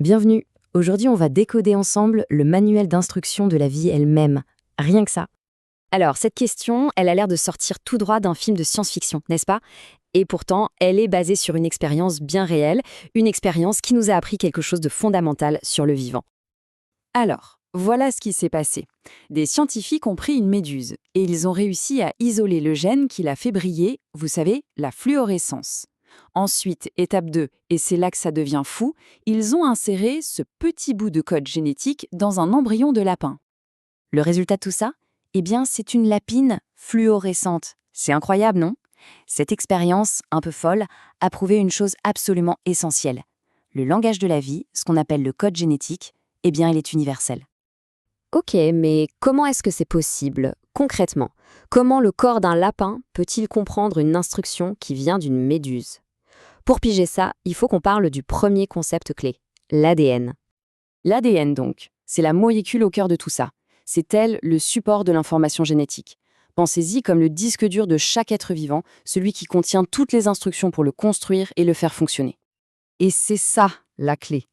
Bienvenue. Aujourd'hui, on va décoder ensemble le manuel d'instruction de la vie elle-même. Rien que ça. Alors, cette question, elle a l'air de sortir tout droit d'un film de science-fiction, n'est-ce pas? Et pourtant, elle est basée sur une expérience bien réelle, une expérience qui nous a appris quelque chose de fondamental sur le vivant. Alors, voilà ce qui s'est passé. Des scientifiques ont pris une méduse et ils ont réussi à isoler le gène qui l'a fait briller, vous savez, la fluorescence. Ensuite, étape 2, et c'est là que ça devient fou, ils ont inséré ce petit bout de code génétique dans un embryon de lapin. Le résultat de tout ça? Eh bien, c'est une lapine fluorescente. C'est incroyable, non? Cette expérience, un peu folle, a prouvé une chose absolument essentielle. Le langage de la vie, ce qu'on appelle le code génétique, eh bien, il est universel. Ok, mais comment est-ce que c'est possible, concrètement? Comment le corps d'un lapin peut-il comprendre une instruction qui vient d'une méduse? Pour piger ça, il faut qu'on parle du premier concept clé, l'ADN. L'ADN donc, c'est la molécule au cœur de tout ça. C'est elle le support de l'information génétique. Pensez-y comme le disque dur de chaque être vivant, celui qui contient toutes les instructions pour le construire et le faire fonctionner. Et c'est ça, la clé.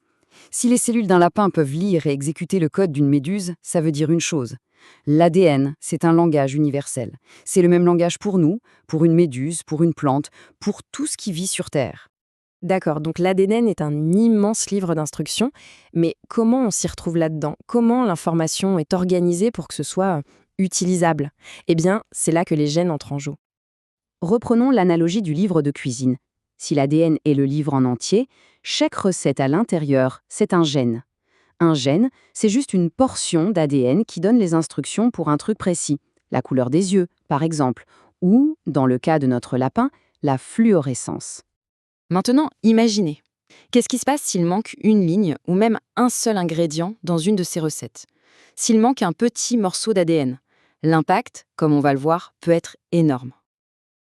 Si les cellules d'un lapin peuvent lire et exécuter le code d'une méduse, ça veut dire une chose. L'ADN, c'est un langage universel. C'est le même langage pour nous, pour une méduse, pour une plante, pour tout ce qui vit sur Terre. D'accord, donc l'ADN est un immense livre d'instructions, mais comment on s'y retrouve là-dedans? Comment l'information est organisée pour que ce soit utilisable? Eh bien, c'est là que les gènes entrent en jeu. Reprenons l'analogie du livre de cuisine. Si l'ADN est le livre en entier, chaque recette à l'intérieur, c'est un gène. Un gène, c'est juste une portion d'ADN qui donne les instructions pour un truc précis, la couleur des yeux, par exemple, ou, dans le cas de notre lapin, la fluorescence. Maintenant, imaginez. Qu'est-ce qui se passe s'il manque une ligne ou même un seul ingrédient dans une de ces recettes? S'il manque un petit morceau d'ADN, l'impact, comme on va le voir, peut être énorme.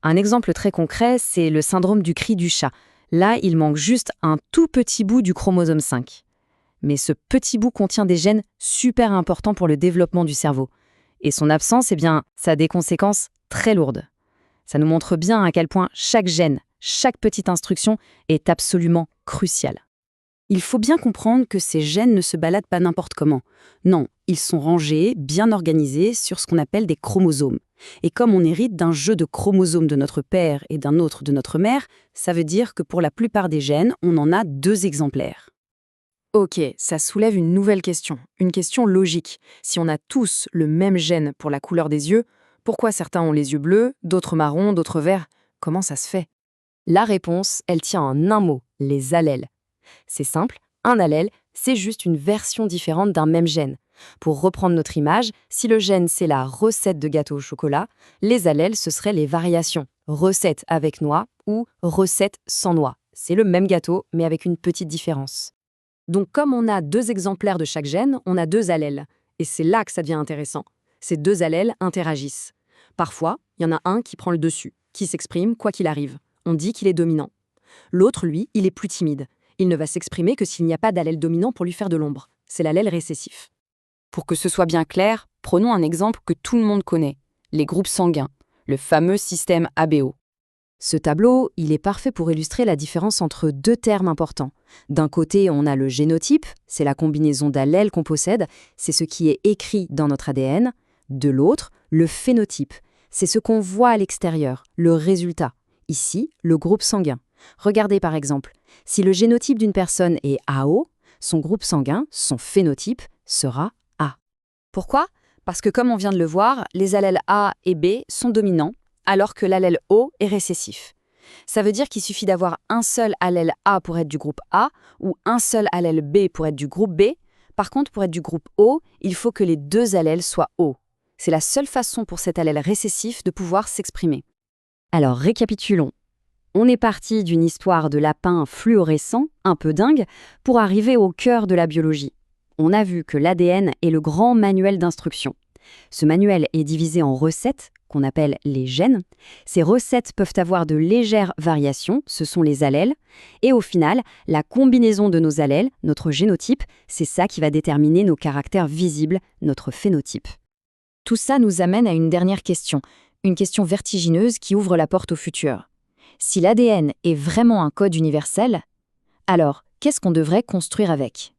Un exemple très concret, c'est le syndrome du cri du chat. Là, il manque juste un tout petit bout du chromosome 5. Mais ce petit bout contient des gènes super importants pour le développement du cerveau. Et son absence, eh bien, ça a des conséquences très lourdes. Ça nous montre bien à quel point chaque gène, chaque petite instruction est absolument cruciale. Il faut bien comprendre que ces gènes ne se baladent pas n'importe comment. Non, ils sont rangés, bien organisés sur ce qu'on appelle des chromosomes. Et comme on hérite d'un jeu de chromosomes de notre père et d'un autre de notre mère, ça veut dire que pour la plupart des gènes, on en a 2 exemplaires. Ok, ça soulève une nouvelle question, une question logique. Si on a tous le même gène pour la couleur des yeux, pourquoi certains ont les yeux bleus, d'autres marrons, d'autres verts? Comment ça se fait? La réponse, elle tient en un mot, les allèles. C'est simple, un allèle, c'est juste une version différente d'un même gène. Pour reprendre notre image, si le gène c'est la recette de gâteau au chocolat, les allèles ce seraient les variations, recette avec noix ou recette sans noix. C'est le même gâteau, mais avec une petite différence. Donc comme on a 2 exemplaires de chaque gène, on a 2 allèles. Et c'est là que ça devient intéressant. Ces 2 allèles interagissent. Parfois, il y en a un qui prend le dessus, qui s'exprime quoi qu'il arrive. On dit qu'il est dominant. L'autre, lui, il est plus timide. Il ne va s'exprimer que s'il n'y a pas d'allèle dominant pour lui faire de l'ombre. C'est l'allèle récessif. Pour que ce soit bien clair, prenons un exemple que tout le monde connaît, les groupes sanguins, le fameux système ABO. Ce tableau, il est parfait pour illustrer la différence entre 2 termes importants. D'un côté, on a le génotype, c'est la combinaison d'allèles qu'on possède, c'est ce qui est écrit dans notre ADN. De l'autre, le phénotype, c'est ce qu'on voit à l'extérieur, le résultat. Ici, le groupe sanguin. Regardez par exemple, si le génotype d'une personne est AO, son groupe sanguin, son phénotype, sera A. Pourquoi? Parce que comme on vient de le voir, les allèles A et B sont dominants, alors que l'allèle O est récessif. Ça veut dire qu'il suffit d'avoir un seul allèle A pour être du groupe A, ou un seul allèle B pour être du groupe B. Par contre, pour être du groupe O, il faut que les 2 allèles soient O. C'est la seule façon pour cet allèle récessif de pouvoir s'exprimer. Alors récapitulons. On est parti d'une histoire de lapin fluorescent, un peu dingue, pour arriver au cœur de la biologie. On a vu que l'ADN est le grand manuel d'instruction. Ce manuel est divisé en recettes, qu'on appelle les gènes. Ces recettes peuvent avoir de légères variations, ce sont les allèles. Et au final, la combinaison de nos allèles, notre génotype, c'est ça qui va déterminer nos caractères visibles, notre phénotype. Tout ça nous amène à une dernière question, une question vertigineuse qui ouvre la porte au futur. Si l'ADN est vraiment un code universel, alors qu'est-ce qu'on devrait construire avec ?